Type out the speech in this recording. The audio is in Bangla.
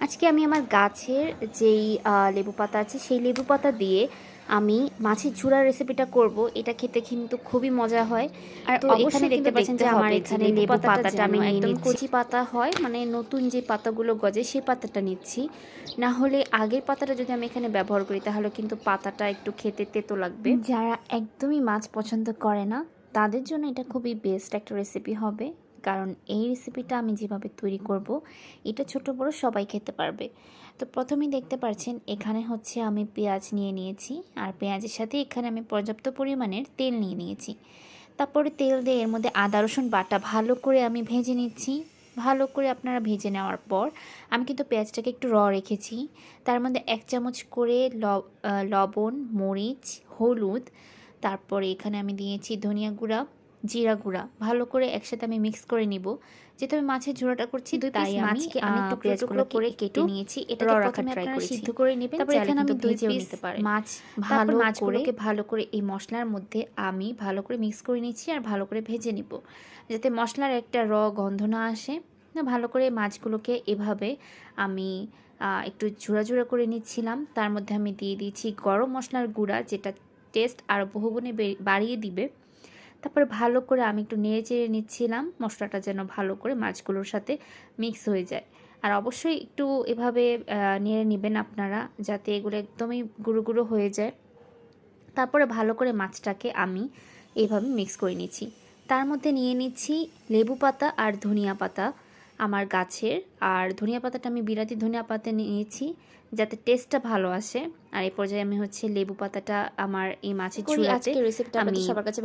আজকে আমি আমার গাছের যেই লেবু পাতা আছে সেই লেবু পাতা দিয়ে আমি মাছের ঝুরার রেসিপিটা করব। এটা খেতে কিন্তু খুবই মজা হয়। আর তো এখানে দেখতে পাচ্ছেন যে আমার এখানে লেবু পাতাটা আমি একদম কচি পাতা হয়, মানে নতুন যে পাতাগুলো গজে সেই পাতাটা নিচ্ছি। না হলে আগের পাতাটা যদি আমি এখানে ব্যবহার করি তাহলে কিন্তু পাতাটা একটু খেতে তেতো লাগবে। যারা একদমই মাছ পছন্দ করে না তাদের জন্য এটা খুবই বেস্ট একটা রেসিপি হবে, কারণ এই রেসিপিটা আমি যেভাবে তৈরি করব এটা ছোট বড় সবাই খেতে পারবে। তো প্রথমেই দেখতে পাচ্ছেন এখানে হচ্ছে আমি পেঁয়াজ নিয়ে নিয়েছি, আর পেঁয়াজের সাথে এখানে আমি পর্যাপ্ত পরিমাণের তেল নিয়ে নিয়েছি। তারপরে তেল দিয়ে এর মধ্যে আদা রসুন বাটা ভালো করে আমি ভেজে নিচ্ছি। ভালো করে আপনারা ভেজে নেওয়ার পর আমি কিন্তু পেঁয়াজটাকে একটু রেখেছি। তার মধ্যে 1 চামচ করে লবণ, মরিচ, হলুদ, তারপরে এখানে আমি দিয়েছি ধনিয়া গুঁড়া, জিরা গুঁড়া, ভালো করে একসাথে আমি মিক্স করে নিব। যেহেতু আমি মাছের ঝোড়াটা করছি তাই মাছকে আমি টুকরো টুকরো করে কেটে নিয়েছি। এটাকে প্রথমে আপনারা সিদ্ধ করে নেবেন, তারপর এখানে আমি 2 পিস মাছ মাছগুলোকে ভালো করে এই মশলার মধ্যে আমি ভালো করে মিক্স করে নিচ্ছি আর ভালো করে ভেজে নিব, যাতে মশলার একটা গন্ধ না আসে। ভালো করে মাছগুলোকে এভাবে আমি একটু ঝুরা ঝুরা করে নিচ্ছিলাম। তার মধ্যে আমি দিয়ে দিয়েছি গরম মশলার গুঁড়া, যেটা টেস্ট আরও বহুগুণে বাড়িয়ে দিবে। তারপরে ভালো করে আমি একটু নেড়ে চেড়ে নিচ্ছিলাম, মশলাটা যেন ভালো করে মাছগুলোর সাথে মিক্স হয়ে যায়। আর অবশ্যই একটু এভাবে নেড়ে নেবেন আপনারা, যাতে এগুলো একদমই গুঁড়ো গুঁড়ো হয়ে যায়। তারপরে ভালো করে মাছটাকে আমি এইভাবে মিক্স করে নিচ্ছি। তার মধ্যে নিয়ে নিচ্ছি লেবু পাতা আর ধনিয়া পাতা আমার গাছের। আর ধনিয়া পাতাটা আমি বিলাতি ধনিয়া পাতা নিয়েছি, যাতে টেস্টটা ভালো আসে। আর এই পর্যায়ে আমি হচ্ছে লেবু পাতাটা আমার এই মাছের ঝুড়াতে আমি সবার কাছে